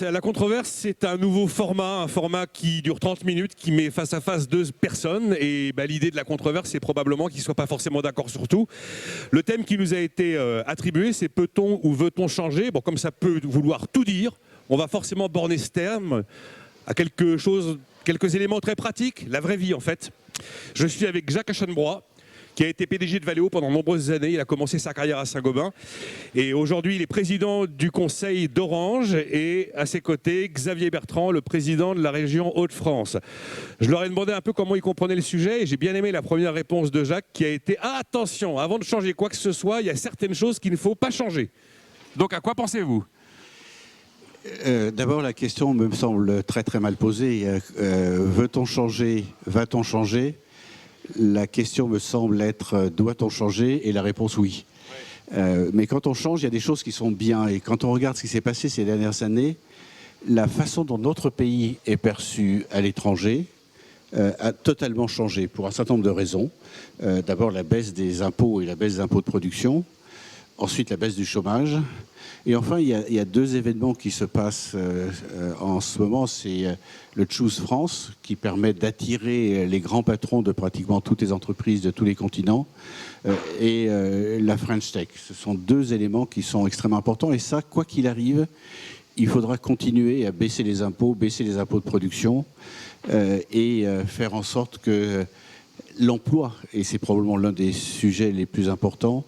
La controverse, c'est un nouveau format, un format qui dure 30 minutes, qui met face à face deux personnes. Et l'idée de la controverse, c'est probablement qu'ils ne soient pas forcément d'accord sur tout. Le thème qui nous a été attribué, c'est peut-on ou veut-on changer? Bon, comme ça peut vouloir tout dire, on va forcément borner ce terme à quelques éléments très pratiques, la vraie vie en fait. Je suis avec Jacques Aschenbroich, qui a été PDG de Valeo pendant de nombreuses années. Il a commencé sa carrière à Saint-Gobain. Et aujourd'hui, il est président du conseil d'Orange. Et à ses côtés, Xavier Bertrand, le président de la région Hauts-de-France. Je leur ai demandé un peu comment ils comprenaient le sujet. Et j'ai bien aimé la première réponse de Jacques qui a été « Ah, attention, avant de changer quoi que ce soit, il y a certaines choses qu'il ne faut pas changer ». Donc à quoi pensez-vous ? D'abord, la question me semble très très mal posée. Veut-on changer? Va-t-on changer? La question me semble être doit-on changer? Et la réponse oui. Mais quand on change, il y a des choses qui sont bien. Et quand on regarde ce qui s'est passé ces dernières années, la façon dont notre pays est perçu à l'étranger a totalement changé pour un certain nombre de raisons. D'abord la baisse des impôts et la baisse des impôts de production. Ensuite la baisse du chômage. Et enfin, il y a deux événements qui se passent en ce moment. C'est le Choose France, qui permet d'attirer les grands patrons de pratiquement toutes les entreprises de tous les continents, et la French Tech. Ce sont deux éléments qui sont extrêmement importants. Et ça, quoi qu'il arrive, il faudra continuer à baisser les impôts de production, et faire en sorte que l'emploi, et c'est probablement l'un des sujets les plus importants,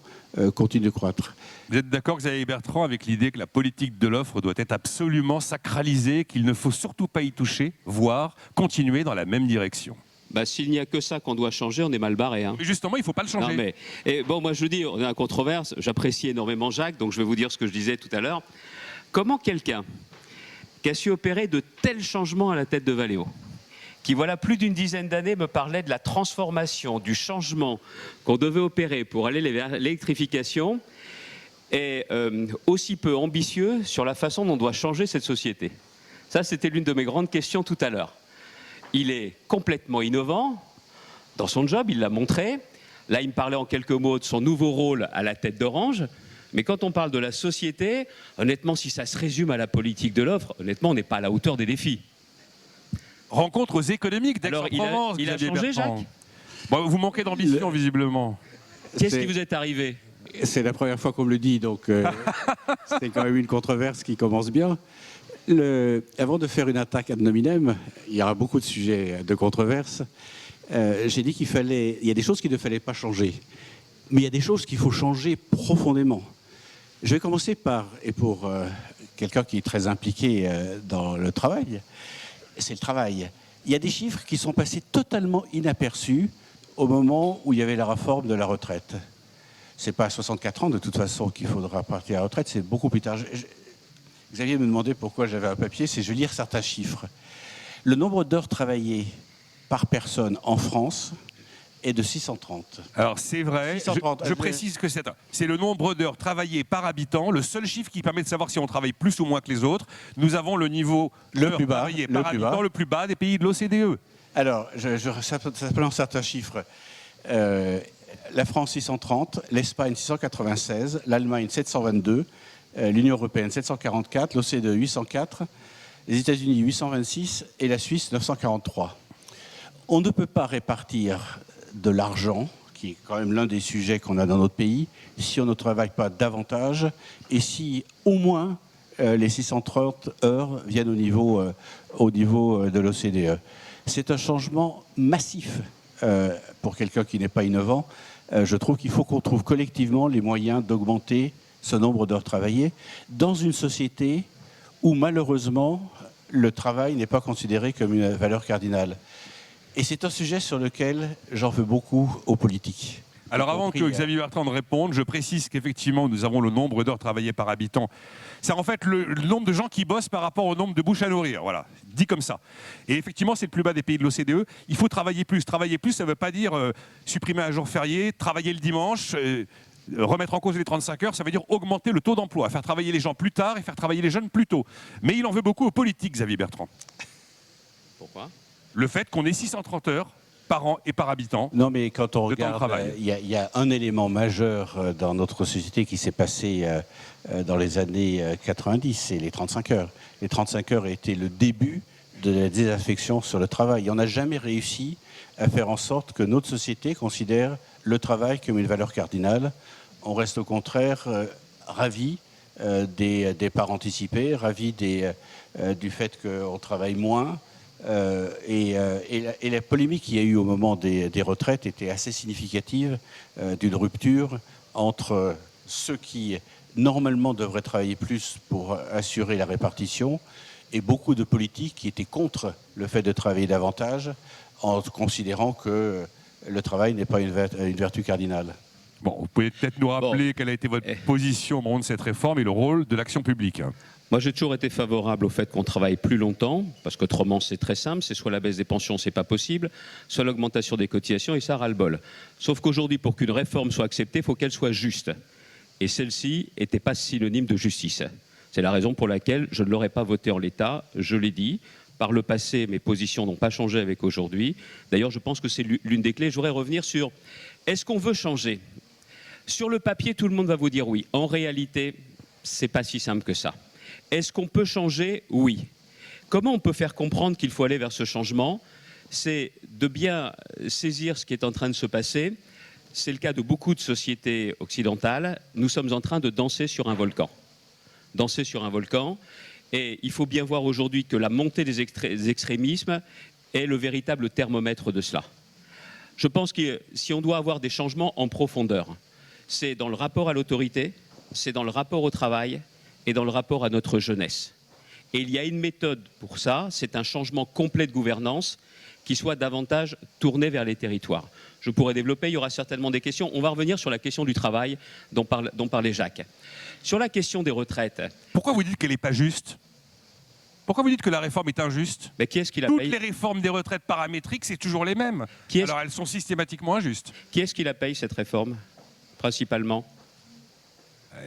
continue de croître. Vous êtes d'accord, Xavier Bertrand, avec l'idée que la politique de l'offre doit être absolument sacralisée, qu'il ne faut surtout pas y toucher, voire continuer dans la même direction? S'il n'y a que ça qu'on doit changer, on est mal barré. Mais justement, il ne faut pas le changer. Moi je dis, on est en controverse, j'apprécie énormément Jacques, donc je vais vous dire ce que je disais tout à l'heure. Comment quelqu'un qui a su opérer de tels changements à la tête de Valeo, qui voilà plus d'une dizaine d'années me parlait de la transformation, du changement qu'on devait opérer pour aller vers l'électrification, est aussi peu ambitieux sur la façon dont on doit changer cette société? Ça, c'était l'une de mes grandes questions tout à l'heure. Il est complètement innovant dans son job, il l'a montré. Là, il me parlait en quelques mots de son nouveau rôle à la tête d'Orange. Mais quand on parle de la société, honnêtement, si ça se résume à la politique de l'offre, honnêtement, on n'est pas à la hauteur des défis. Rencontres économiques d'Aix-en-Provence. Il a changé, Jacques? Vous manquez d'ambition, visiblement. Qu'est-ce qui vous est arrivé? C'est la première fois qu'on me le dit, donc c'est quand même une controverse qui commence bien. Avant de faire une attaque ad nominem, il y aura beaucoup de sujets de controverse. J'ai dit il y a des choses qu'il ne fallait pas changer, mais il y a des choses qu'il faut changer profondément. Je vais commencer et pour quelqu'un qui est très impliqué dans le travail, c'est le travail. Il y a des chiffres qui sont passés totalement inaperçus au moment où il y avait la réforme de la retraite. Ce n'est pas à 64 ans, de toute façon, qu'il faudra partir à la retraite, c'est beaucoup plus tard. Xavier me demandait pourquoi j'avais un papier, je vais lire certains chiffres. Le nombre d'heures travaillées par personne en France est de 630. Alors c'est vrai, 630, je précise que c'est le nombre d'heures travaillées par habitant, le seul chiffre qui permet de savoir si on travaille plus ou moins que les autres. Nous avons le niveau d'heures travaillées par habitant le plus bas des pays de l'OCDE. Alors, simplement certains chiffres. La France 630, l'Espagne 696, l'Allemagne 722, l'Union européenne 744, l'OCDE 804, les États-Unis 826 et la Suisse 943. On ne peut pas répartir de l'argent, qui est quand même l'un des sujets qu'on a dans notre pays, si on ne travaille pas davantage et si au moins les 630 heures viennent au niveau de l'OCDE. C'est un changement massif pour quelqu'un qui n'est pas innovant. Je trouve qu'il faut qu'on trouve collectivement les moyens d'augmenter ce nombre d'heures travaillées dans une société où malheureusement le travail n'est pas considéré comme une valeur cardinale. Et c'est un sujet sur lequel j'en veux beaucoup aux politiques. Alors avant que Xavier Bertrand réponde, je précise qu'effectivement nous avons le nombre d'heures travaillées par habitant. C'est en fait le nombre de gens qui bossent par rapport au nombre de bouches à nourrir, voilà, dit comme ça. Et effectivement c'est le plus bas des pays de l'OCDE. Il faut travailler plus. Travailler plus, ça ne veut pas dire supprimer un jour férié, travailler le dimanche, remettre en cause les 35 heures, ça veut dire augmenter le taux d'emploi, faire travailler les gens plus tard et faire travailler les jeunes plus tôt. Mais il en veut beaucoup aux politiques, Xavier Bertrand. Pourquoi? Le fait qu'on ait 630 heures par an et par habitant. Non, mais quand on de temps de regarde, travail. il y a un élément majeur dans notre société qui s'est passé dans les années 90, c'est les 35 heures. Les 35 heures étaient le début de la désaffection sur le travail. Et on n'a jamais réussi à faire en sorte que notre société considère le travail comme une valeur cardinale. On reste au contraire ravis des départs anticipés, ravis du fait qu'on travaille moins. Et la polémique qu'il y a eu au moment des retraites était assez significative d'une rupture entre ceux qui, normalement, devraient travailler plus pour assurer la répartition et beaucoup de politiques qui étaient contre le fait de travailler davantage en considérant que le travail n'est pas une vertu cardinale. Bon, vous pouvez peut-être nous rappeler quelle a été votre position au moment de cette réforme et le rôle de l'action publique. Moi, j'ai toujours été favorable au fait qu'on travaille plus longtemps, parce qu'autrement, c'est très simple, c'est soit la baisse des pensions, c'est pas possible, soit l'augmentation des cotisations, et ça ras-le-bol. Sauf qu'aujourd'hui, pour qu'une réforme soit acceptée, il faut qu'elle soit juste. Et celle-ci n'était pas synonyme de justice. C'est la raison pour laquelle je ne l'aurais pas votée en l'état, je l'ai dit. Par le passé, mes positions n'ont pas changé avec aujourd'hui. D'ailleurs, je pense que c'est l'une des clés. Je voudrais revenir sur, est-ce qu'on veut changer ? Sur le papier, tout le monde va vous dire oui. En réalité, c'est pas si simple que ça. Est-ce qu'on peut changer ? Oui. Comment on peut faire comprendre qu'il faut aller vers ce changement ? C'est de bien saisir ce qui est en train de se passer. C'est le cas de beaucoup de sociétés occidentales. Nous sommes en train de danser sur un volcan. Danser sur un volcan. Et il faut bien voir aujourd'hui que la montée des extrémismes est le véritable thermomètre de cela. Je pense que si on doit avoir des changements en profondeur, c'est dans le rapport à l'autorité, c'est dans le rapport au travail et dans le rapport à notre jeunesse. Et il y a une méthode pour ça, c'est un changement complet de gouvernance qui soit davantage tourné vers les territoires. Je pourrais développer, il y aura certainement des questions. On va revenir sur la question du travail dont parlait Jacques. Sur la question des retraites... Pourquoi vous dites qu'elle n'est pas juste ? Pourquoi vous dites que la réforme est injuste ? Mais qui est-ce qui la Toutes paye ? les réformes des retraites paramétriques, c'est toujours les mêmes. Alors elles sont systématiquement injustes. Qui est-ce qui la paye, cette réforme, principalement ?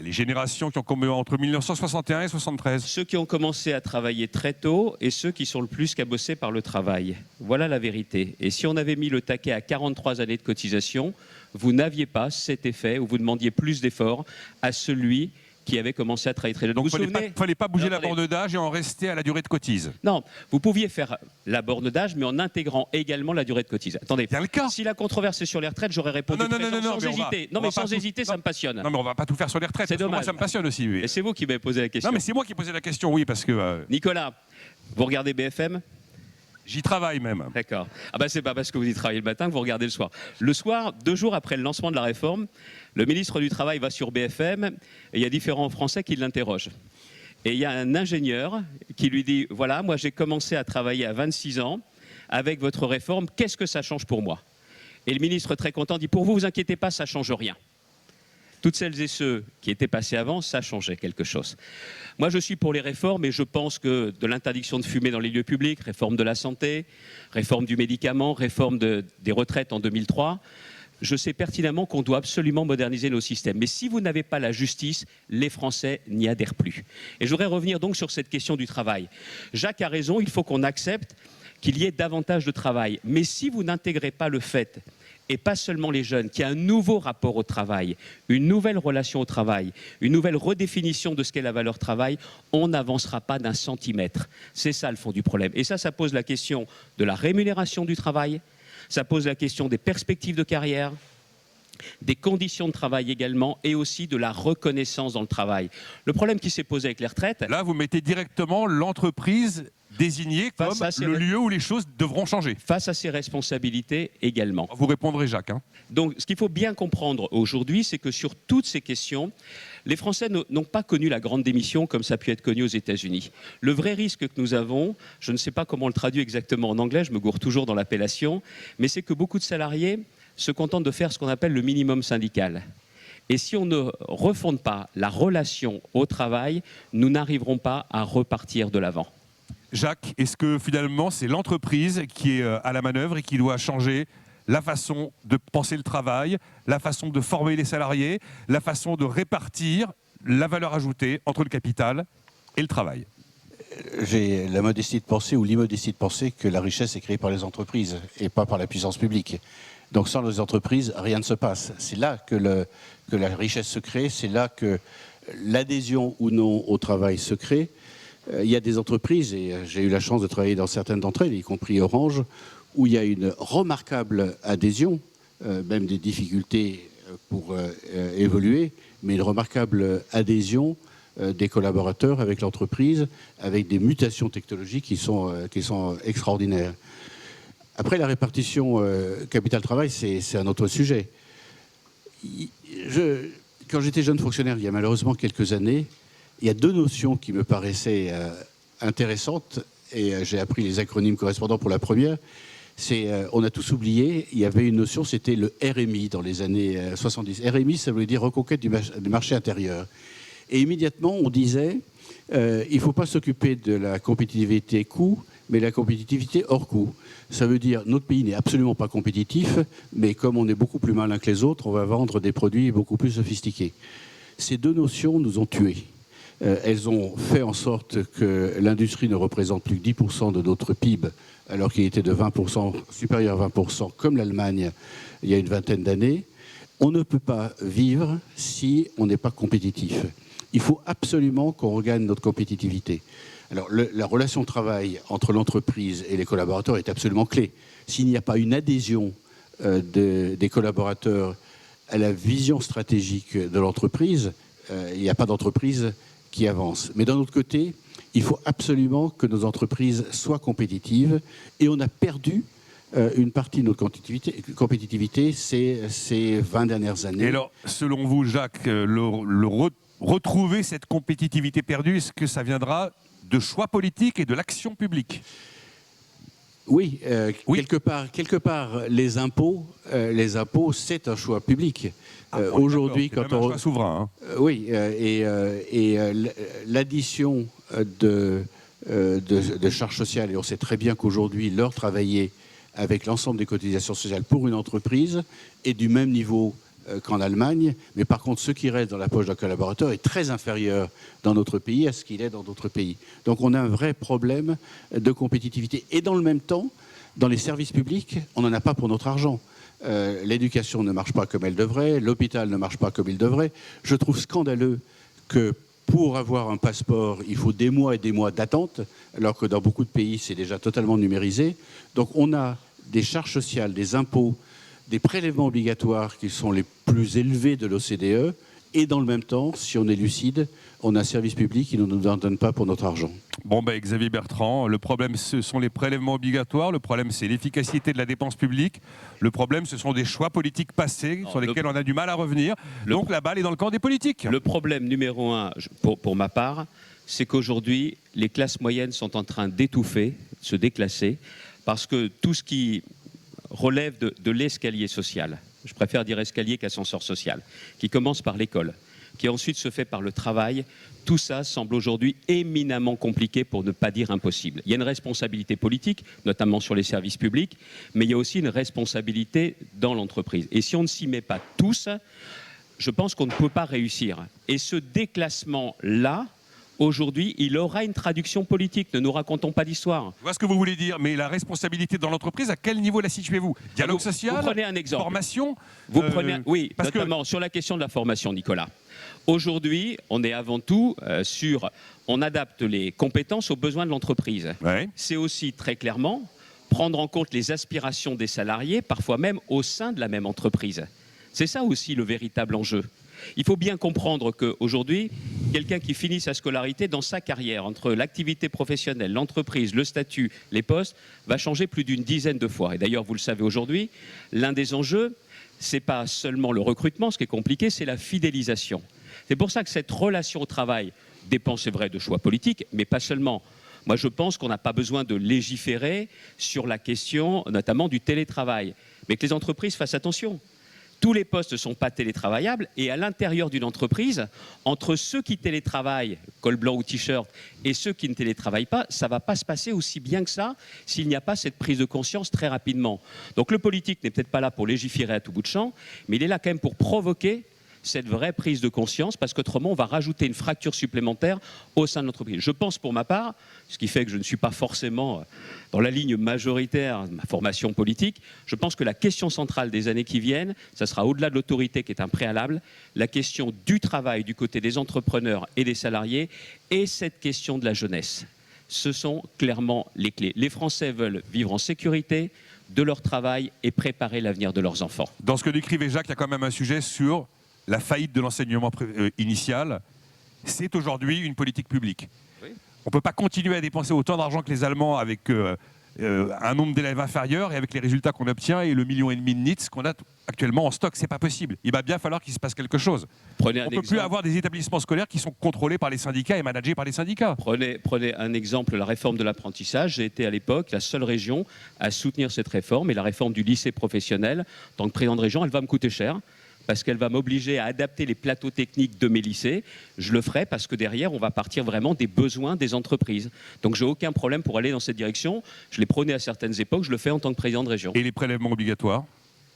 Les générations qui ont commencé entre 1961 et 73. Ceux qui ont commencé à travailler très tôt et ceux qui sont le plus cabossés par le travail. Voilà la vérité. Et si on avait mis le taquet à 43 années de cotisation, vous n'aviez pas cet effet où vous demandiez plus d'efforts à celui qui avait commencé à travailler très tôt. Donc il ne fallait pas bouger la borne d'âge et en rester à la durée de cotise. Non, vous pouviez faire la borne d'âge, mais en intégrant également la durée de cotise. Attendez, c'est le cas. Si la controverse est sur les retraites, j'aurais répondu sans hésiter. Non, mais sans hésiter, ça me passionne. Non, mais on ne va pas tout faire sur les retraites. C'est dommage. Moi, ça me passionne aussi. Oui. Et c'est vous qui m'avez posé la question. Non, mais c'est moi qui ai posé la question, oui, parce que... Nicolas, vous regardez BFM ? J'y travaille même. D'accord. Ah ben c'est pas parce que vous y travaillez le matin que vous regardez le soir. Le soir, 2 jours après le lancement de la réforme, le ministre du Travail va sur BFM et il y a différents Français qui l'interrogent. Et il y a un ingénieur qui lui dit « Voilà, moi j'ai commencé à travailler à 26 ans avec votre réforme, qu'est-ce que ça change pour moi ?» Et le ministre très content dit « Pour vous, vous inquiétez pas, ça change rien. » Toutes celles et ceux qui étaient passés avant, ça changeait quelque chose. Moi, je suis pour les réformes et je pense que de l'interdiction de fumer dans les lieux publics, réforme de la santé, réforme du médicament, réforme des retraites en 2003, je sais pertinemment qu'on doit absolument moderniser nos systèmes. Mais si vous n'avez pas la justice, les Français n'y adhèrent plus. Et je voudrais revenir donc sur cette question du travail. Jacques a raison, il faut qu'on accepte qu'il y ait davantage de travail. Mais si vous n'intégrez pas le fait, et pas seulement les jeunes, qu'il y a un nouveau rapport au travail, une nouvelle relation au travail, une nouvelle redéfinition de ce qu'est la valeur travail, on n'avancera pas d'un centimètre. C'est ça le fond du problème. Et ça pose la question de la rémunération du travail, ça pose la question des perspectives de carrière, des conditions de travail également, et aussi de la reconnaissance dans le travail. Le problème qui s'est posé avec les retraites... Là, vous mettez directement l'entreprise désignée comme le lieu où les choses devront changer. Face à ses responsabilités également. Vous répondrez, Jacques. Donc, ce qu'il faut bien comprendre aujourd'hui, c'est que sur toutes ces questions, les Français n'ont pas connu la grande démission comme ça a pu être connu aux États-Unis. Le vrai risque que nous avons, je ne sais pas comment on le traduit exactement en anglais, je me gourre toujours dans l'appellation, mais c'est que beaucoup de salariés se contentent de faire ce qu'on appelle le minimum syndical. Et si on ne refonde pas la relation au travail, nous n'arriverons pas à repartir de l'avant. Jacques, est-ce que finalement c'est l'entreprise qui est à la manœuvre et qui doit changer la façon de penser le travail, la façon de former les salariés, la façon de répartir la valeur ajoutée entre le capital et le travail ? j'ai la modestie de penser ou l'immodestie de penser que la richesse est créée par les entreprises et pas par la puissance publique. Donc sans les entreprises, rien ne se passe. C'est là que la richesse se crée, c'est là que l'adhésion ou non au travail se crée. Il y a des entreprises, et j'ai eu la chance de travailler dans certaines d'entre elles, y compris Orange, où il y a une remarquable adhésion, même des difficultés pour évoluer, mais une remarquable adhésion des collaborateurs avec l'entreprise, avec des mutations technologiques qui sont extraordinaires. Après, la répartition capital-travail, c'est un autre sujet. Quand j'étais jeune fonctionnaire, il y a malheureusement quelques années, il y a deux notions qui me paraissaient intéressantes, et j'ai appris les acronymes correspondants pour la première. On a tous oublié, il y avait une notion, c'était le RMI dans les années 70. RMI, ça voulait dire reconquête du marché intérieur. Et immédiatement, on disait, il ne faut pas s'occuper de la compétitivité coût, mais la compétitivité hors coût. Ça veut dire notre pays n'est absolument pas compétitif, mais comme on est beaucoup plus malin que les autres, on va vendre des produits beaucoup plus sophistiqués. Ces deux notions nous ont tués. Elles ont fait en sorte que l'industrie ne représente plus que 10% de notre PIB, alors qu'il était de 20%, supérieur à 20%, comme l'Allemagne il y a une vingtaine d'années. On ne peut pas vivre si on n'est pas compétitif. Il faut absolument qu'on regagne notre compétitivité. Alors, la relation de travail entre l'entreprise et les collaborateurs est absolument clé. S'il n'y a pas une adhésion des collaborateurs à la vision stratégique de l'entreprise, il n'y a pas d'entreprise qui avance. Mais d'un autre côté, il faut absolument que nos entreprises soient compétitives, et on a perdu une partie de notre compétitivité ces 20 dernières années. Et alors, selon vous, Jacques, retrouver cette compétitivité perdue, est-ce que ça viendra de choix politiques et de l'action publique? Oui, quelque part, les impôts, c'est un choix public. Aujourd'hui, quand on... un choix souverain. Hein. Oui, et l'addition de charges sociales, et on sait très bien qu'aujourd'hui, l'heure travaillée avec l'ensemble des cotisations sociales pour une entreprise est du même niveau qu'en Allemagne, mais par contre, ce qui reste dans la poche d'un collaborateur est très inférieur dans notre pays à ce qu'il est dans d'autres pays. Donc on a un vrai problème de compétitivité. Et dans le même temps, dans les services publics, on n'en a pas pour notre argent. L'éducation ne marche pas comme elle devrait, l'hôpital ne marche pas comme il devrait. Je trouve scandaleux que pour avoir un passeport, il faut des mois et des mois d'attente, alors que dans beaucoup de pays, c'est déjà totalement numérisé. Donc on a des charges sociales, des impôts, des prélèvements obligatoires qui sont les plus élevés de l'OCDE, et dans le même temps, si on est lucide, on a un service public qui ne nous en donne pas pour notre argent. Bon, Xavier Bertrand, le problème, ce sont les prélèvements obligatoires, le problème, c'est l'efficacité de la dépense publique, le problème, ce sont des choix politiques passés sur lesquels on a du mal à revenir, donc la balle est dans le camp des politiques. Le problème numéro un, pour ma part, c'est qu'aujourd'hui, les classes moyennes sont en train d'étouffer, de se déclasser, parce que tout ce qui relève de l'escalier social, je préfère dire escalier qu'ascenseur social, qui commence par l'école, qui ensuite se fait par le travail, tout ça semble aujourd'hui éminemment compliqué, pour ne pas dire impossible. Il y a une responsabilité politique, notamment sur les services publics, mais il y a aussi une responsabilité dans l'entreprise. Et si on ne s'y met pas tous, je pense qu'on ne peut pas réussir. Et ce déclassement-là, aujourd'hui, il aura une traduction politique. Ne nous racontons pas d'histoire. Je vois ce que vous voulez dire, mais la responsabilité dans l'entreprise, à quel niveau la situez-vous? Dialogue social, vous prenez un exemple. Formation Oui, notamment sur la question de la formation, Nicolas. Aujourd'hui, on est avant tout on adapte les compétences aux besoins de l'entreprise. Ouais. C'est aussi très clairement prendre en compte les aspirations des salariés, parfois même au sein de la même entreprise. C'est ça aussi le véritable enjeu. Il faut bien comprendre qu'aujourd'hui, quelqu'un qui finit sa scolarité dans sa carrière, entre l'activité professionnelle, l'entreprise, le statut, les postes, va changer plus d'une dizaine de fois. Et d'ailleurs, vous le savez aujourd'hui, l'un des enjeux, ce n'est pas seulement le recrutement, ce qui est compliqué, c'est la fidélisation. C'est pour ça que cette relation au travail dépend, c'est vrai, de choix politiques, mais pas seulement. Moi, je pense qu'on n'a pas besoin de légiférer sur la question, notamment du télétravail, mais que les entreprises fassent attention. Tous les postes ne sont pas télétravaillables, et à l'intérieur d'une entreprise, entre ceux qui télétravaillent, col blanc ou t-shirt, et ceux qui ne télétravaillent pas, ça ne va pas se passer aussi bien que ça s'il n'y a pas cette prise de conscience très rapidement. Donc le politique n'est peut-être pas là pour légiférer à tout bout de champ, mais il est là quand même pour provoquer cette vraie prise de conscience, parce qu'autrement, on va rajouter une fracture supplémentaire au sein de l'entreprise. Je pense pour ma part, ce qui fait que je ne suis pas forcément dans la ligne majoritaire de ma formation politique, je pense que la question centrale des années qui viennent, ça sera au-delà de l'autorité qui est un préalable, la question du travail du côté des entrepreneurs et des salariés, et cette question de la jeunesse. Ce sont clairement les clés. Les Français veulent vivre en sécurité de leur travail et préparer l'avenir de leurs enfants. Dans ce que décrivait Jacques, il y a quand même un sujet sur la faillite de l'enseignement initial. C'est aujourd'hui une politique publique. Oui. On ne peut pas continuer à dépenser autant d'argent que les Allemands avec un nombre d'élèves inférieur et avec les résultats qu'on obtient et le 1,5 million de NITS qu'on a actuellement en stock. C'est pas possible. Il va bien falloir qu'il se passe quelque chose. On ne peut plus avoir des établissements scolaires qui sont contrôlés par les syndicats et managés par les syndicats. Prenez un exemple, la réforme de l'apprentissage. J'ai été à l'époque la seule région à soutenir cette réforme, et la réforme du lycée professionnel. En tant que président de région, elle va me coûter cher, parce qu'elle va m'obliger à adapter les plateaux techniques de mes lycées. Je le ferai parce que derrière, on va partir vraiment des besoins des entreprises. Donc, j'ai aucun problème pour aller dans cette direction. Je l'ai prôné à certaines époques, je le fais en tant que président de région. Et les prélèvements obligatoires,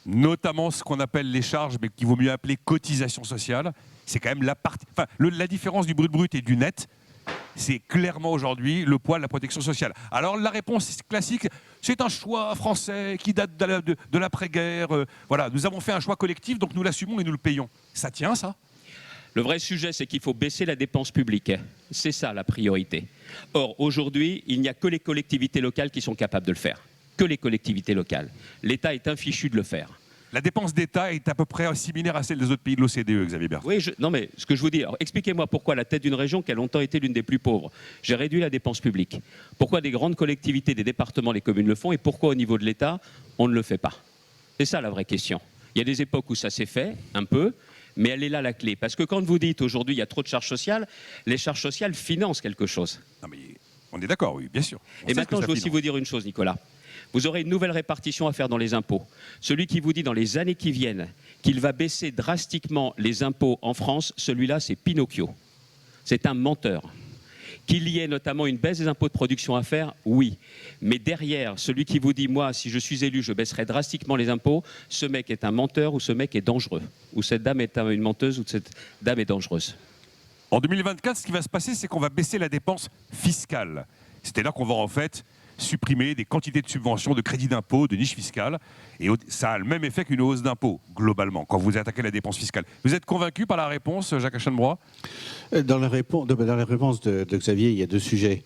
notamment ce qu'on appelle les charges, mais qu'il vaut mieux appeler cotisation sociale, c'est quand même la partie. Enfin, la différence du brut et du net, c'est clairement aujourd'hui le poids de la protection sociale. Alors la réponse classique, c'est un choix français qui date de l'après-guerre. Voilà, nous avons fait un choix collectif, donc nous l'assumons et nous le payons. Ça tient, ça ? Le vrai sujet, c'est qu'il faut baisser la dépense publique. C'est ça la priorité. Or, aujourd'hui, il n'y a que les collectivités locales qui sont capables de le faire. Que les collectivités locales. L'État est infichu de le faire. La dépense d'État est à peu près similaire à celle des autres pays de l'OCDE, Xavier Bertrand. Oui, non mais ce que je vous dis, alors expliquez-moi pourquoi la tête d'une région qui a longtemps été l'une des plus pauvres, j'ai réduit la dépense publique. Pourquoi des grandes collectivités, des départements, les communes le font, et pourquoi au niveau de l'État, on ne le fait pas? C'est ça la vraie question. Il y a des époques où ça s'est fait, un peu, mais elle est là la clé. Parce que quand vous dites aujourd'hui il y a trop de charges sociales, les charges sociales financent quelque chose. Non mais on est d'accord, oui, bien sûr. Et maintenant, je veux aussi vous dire une chose, Nicolas. Vous aurez une nouvelle répartition à faire dans les impôts. Celui qui vous dit dans les années qui viennent qu'il va baisser drastiquement les impôts en France, celui-là, c'est Pinocchio. C'est un menteur. Qu'il y ait notamment une baisse des impôts de production à faire, oui. Mais derrière, celui qui vous dit, moi, si je suis élu, je baisserai drastiquement les impôts, ce mec est un menteur ou ce mec est dangereux. Ou cette dame est une menteuse ou cette dame est dangereuse. En 2024, ce qui va se passer, c'est qu'on va baisser la dépense fiscale. C'est-à-dire qu'on va en fait supprimer des quantités de subventions, de crédits d'impôt, de niches fiscales. Et ça a le même effet qu'une hausse d'impôts, globalement, quand vous attaquez la dépense fiscale. Vous êtes convaincu par la réponse, Jacques Aschenbroich ? Dans la réponse de Xavier, il y a deux sujets.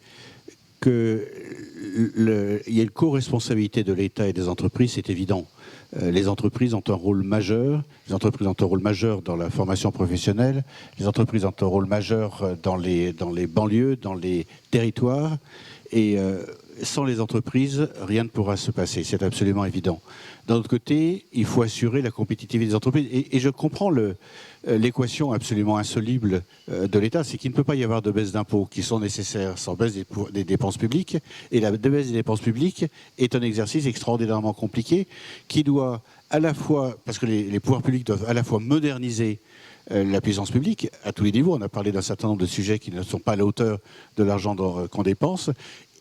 Il y a une co-responsabilité de l'État et des entreprises, c'est évident. Les entreprises ont un rôle majeur. Les entreprises ont un rôle majeur dans la formation professionnelle. Les entreprises ont un rôle majeur dans les banlieues, dans les territoires. Et sans les entreprises, rien ne pourra se passer. C'est absolument évident. D'un autre côté, il faut assurer la compétitivité des entreprises. Et je comprends l'équation absolument insoluble de l'État, c'est qu'il ne peut pas y avoir de baisse d'impôts qui sont nécessaires sans baisse des dépenses publiques. Et la baisse des dépenses publiques est un exercice extraordinairement compliqué qui doit à la fois, parce que les pouvoirs publics doivent à la fois moderniser la puissance publique à tous les niveaux. On a parlé d'un certain nombre de sujets qui ne sont pas à la hauteur de l'argent qu'on dépense,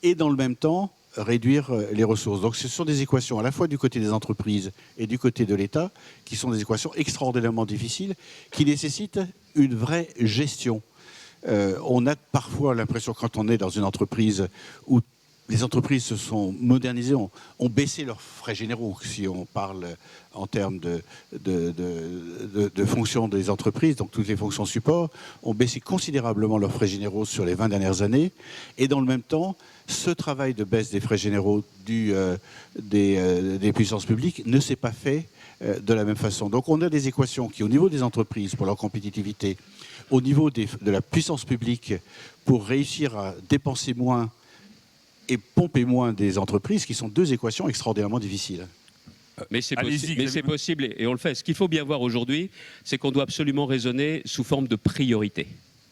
et dans le même temps réduire les ressources. Donc ce sont des équations à la fois du côté des entreprises et du côté de l'État qui sont des équations extraordinairement difficiles qui nécessitent une vraie gestion. On a parfois l'impression, quand on est dans une entreprise où les entreprises se sont modernisées, ont baissé leurs frais généraux, si on parle en termes de fonctions des entreprises, donc toutes les fonctions support, ont baissé considérablement leurs frais généraux sur les 20 dernières années. Et dans le même temps, ce travail de baisse des frais généraux des puissances publiques ne s'est pas fait de la même façon. Donc on a des équations qui, au niveau des entreprises, pour leur compétitivité, au niveau de la puissance publique, pour réussir à dépenser moins et pomper moins des entreprises, qui sont deux équations extraordinairement difficiles. Mais c'est possible et on le fait. Ce qu'il faut bien voir aujourd'hui, c'est qu'on doit absolument raisonner sous forme de priorité.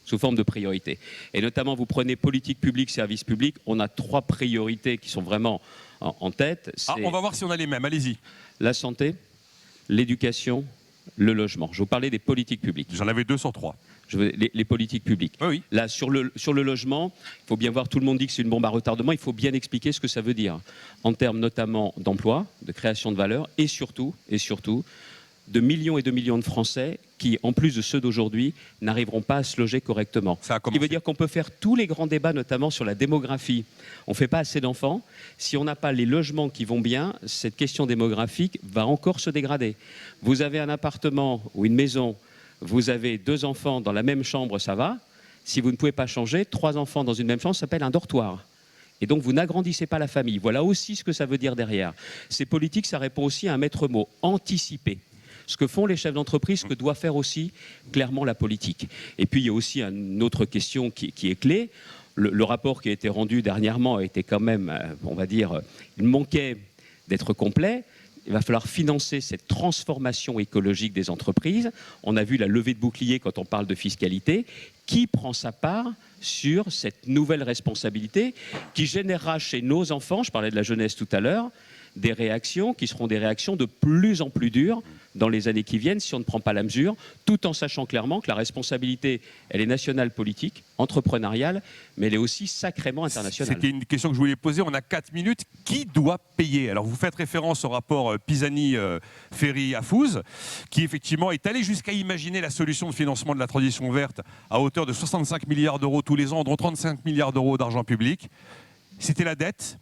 Sous forme de priorité. Et notamment, vous prenez politique publique, service public, on a 3 priorités qui sont vraiment en tête. On va voir si on a les mêmes, allez-y. La santé, l'éducation, le logement. Je vous parlais des politiques publiques. J'en avais 2 sur 3. Les politiques publiques. Oui. Là, sur le logement, il faut bien voir, tout le monde dit que c'est une bombe à retardement, il faut bien expliquer ce que ça veut dire, en termes notamment d'emploi, de création de valeur, et surtout, de millions et de millions de Français qui, en plus de ceux d'aujourd'hui, n'arriveront pas à se loger correctement. Ça a Ce qui commencé. veut dire qu'on peut faire tous les grands débats, notamment sur la démographie. On ne fait pas assez d'enfants. Si on n'a pas les logements qui vont bien, cette question démographique va encore se dégrader. Vous avez un appartement ou une maison, vous avez 2 enfants dans la même chambre, ça va. Si vous ne pouvez pas changer, 3 enfants dans une même chambre, ça s'appelle un dortoir. Et donc, vous n'agrandissez pas la famille. Voilà aussi ce que ça veut dire derrière. Ces politiques, ça répond aussi à un maître mot, anticiper. Ce que font les chefs d'entreprise, ce que doit faire aussi clairement la politique. Et puis, il y a aussi une autre question qui est clé. Le rapport qui a été rendu dernièrement était quand même, on va dire, il manquait d'être complet. Il va falloir financer cette transformation écologique des entreprises. On a vu la levée de bouclier quand on parle de fiscalité. Qui prend sa part sur cette nouvelle responsabilité qui générera chez nos enfants, je parlais de la jeunesse tout à l'heure, des réactions qui seront des réactions de plus en plus dures dans les années qui viennent si on ne prend pas la mesure, tout en sachant clairement que la responsabilité, elle est nationale, politique, entrepreneuriale, mais elle est aussi sacrément internationale. C'était une question que je voulais poser. On a 4 minutes. Qui doit payer? Alors, vous faites référence au rapport Pisani-Ferry-Affouze, qui effectivement est allé jusqu'à imaginer la solution de financement de la transition verte à hauteur de 65 milliards d'euros tous les ans, dont 35 milliards d'euros d'argent public. C'était la dette,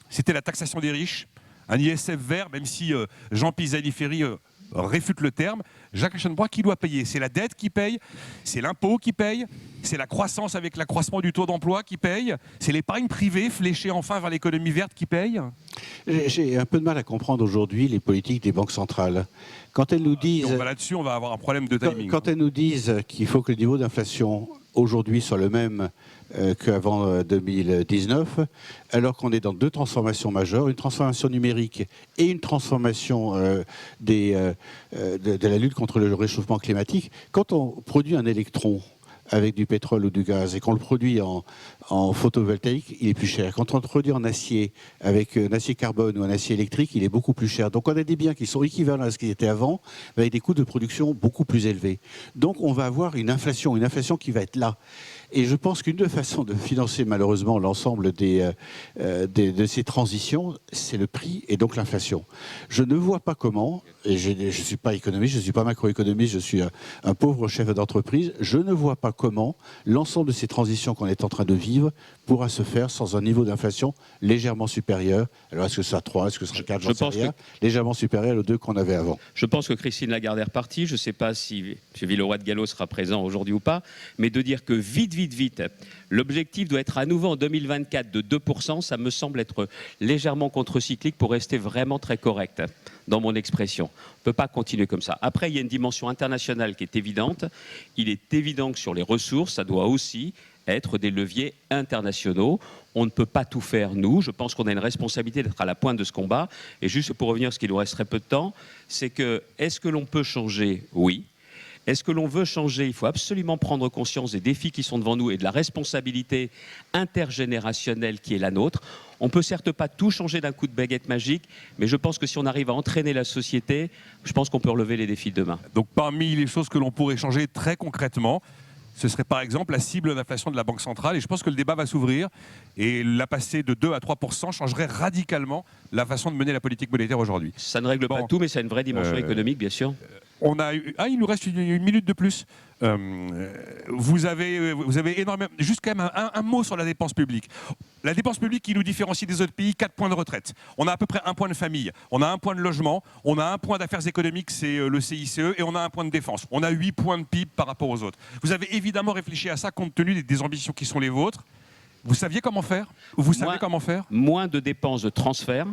c'était la taxation des riches, un ISF vert, même si Jean Pisani-Ferry réfute le terme. Jacques Aschenbroich, qui doit payer? C'est la dette qui paye, c'est l'impôt qui paye, c'est la croissance avec l'accroissement du taux d'emploi qui paye, c'est l'épargne privée fléchée enfin vers l'économie verte qui paye. J'ai un peu de mal à comprendre aujourd'hui les politiques des banques centrales. Quand elles nous disent, Là-dessus, on va avoir un problème de timing. quand elles nous disent qu'il faut que le niveau d'inflation aujourd'hui soit le même qu'avant 2019, alors qu'on est dans 2 transformations majeures, une transformation numérique et une transformation de la lutte contre le réchauffement climatique. Quand on produit un électron avec du pétrole ou du gaz et qu'on le produit en photovoltaïque, il est plus cher. Quand on le produit en acier, avec un acier carbone ou un acier électrique, il est beaucoup plus cher. Donc on a des biens qui sont équivalents à ce qu'ils étaient avant, mais avec des coûts de production beaucoup plus élevés. Donc on va avoir une inflation qui va être là. Et je pense qu'une des façons de financer malheureusement l'ensemble de ces transitions, c'est le prix et donc l'inflation. Je ne vois pas comment, et je ne suis pas économiste, je ne suis pas macroéconomiste, je suis un pauvre chef d'entreprise, je ne vois pas comment l'ensemble de ces transitions qu'on est en train de vivre pourra se faire sans un niveau d'inflation légèrement supérieur. Alors est-ce que ce sera 3, est-ce que ce sera 4, j'en sais rien, légèrement supérieur aux 2 qu'on avait avant. Je pense que Christine Lagarde est repartie. Je ne sais pas si M. Villeroy de Galhau sera présent aujourd'hui ou pas, mais de dire que vite, l'objectif doit être à nouveau en 2024 de 2%, ça me semble être légèrement contre-cyclique pour rester vraiment très correct dans mon expression. On ne peut pas continuer comme ça. Après, il y a une dimension internationale qui est évidente. Il est évident que sur les ressources, ça doit aussi être des leviers internationaux. On ne peut pas tout faire, nous. Je pense qu'on a une responsabilité d'être à la pointe de ce combat. Et juste pour revenir à ce qu'il nous resterait peu de temps, c'est que, est-ce que l'on peut changer? Oui. Est-ce que l'on veut changer? Il faut absolument prendre conscience des défis qui sont devant nous et de la responsabilité intergénérationnelle qui est la nôtre. On ne peut certes pas tout changer d'un coup de baguette magique, mais je pense que si on arrive à entraîner la société, je pense qu'on peut relever les défis de demain. Donc parmi les choses que l'on pourrait changer très concrètement, ce serait par exemple la cible d'inflation de la Banque centrale. Et je pense que le débat va s'ouvrir. Et la passer de 2 à 3% changerait radicalement la façon de mener la politique monétaire aujourd'hui. Ça ne règle pas tout, mais ça a une vraie dimension économique, bien sûr. Il nous reste une minute de plus. Vous avez énormément... Juste quand même un mot sur la dépense publique. La dépense publique qui nous différencie des autres pays, 4 points de retraite. On a à peu près 1 point de famille. On a 1 point de logement. On a 1 point d'affaires économiques, c'est le CICE. Et on a 1 point de défense. On a 8 points de PIB par rapport aux autres. Vous avez évidemment réfléchi à ça compte tenu des ambitions qui sont les vôtres. Vous saviez comment faire? Vous savez comment faire? Moins de dépenses de transfert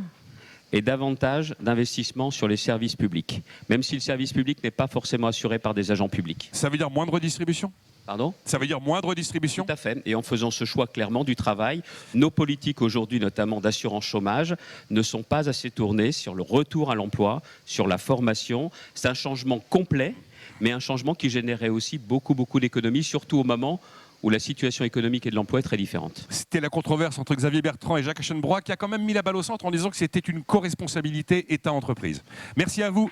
et davantage d'investissements sur les services publics, même si le service public n'est pas forcément assuré par des agents publics. Ça veut dire moindre distribution? Pardon? Ça veut dire moindre distribution? Tout à fait. Et en faisant ce choix clairement du travail, nos politiques aujourd'hui, notamment d'assurance chômage, ne sont pas assez tournées sur le retour à l'emploi, sur la formation. C'est un changement complet, mais un changement qui générait aussi beaucoup d'économies, surtout au moment où la situation économique et de l'emploi est très différente. C'était la controverse entre Xavier Bertrand et Jacques Aschenbroich qui a quand même mis la balle au centre en disant que c'était une co-responsabilité État-entreprise. Merci à vous.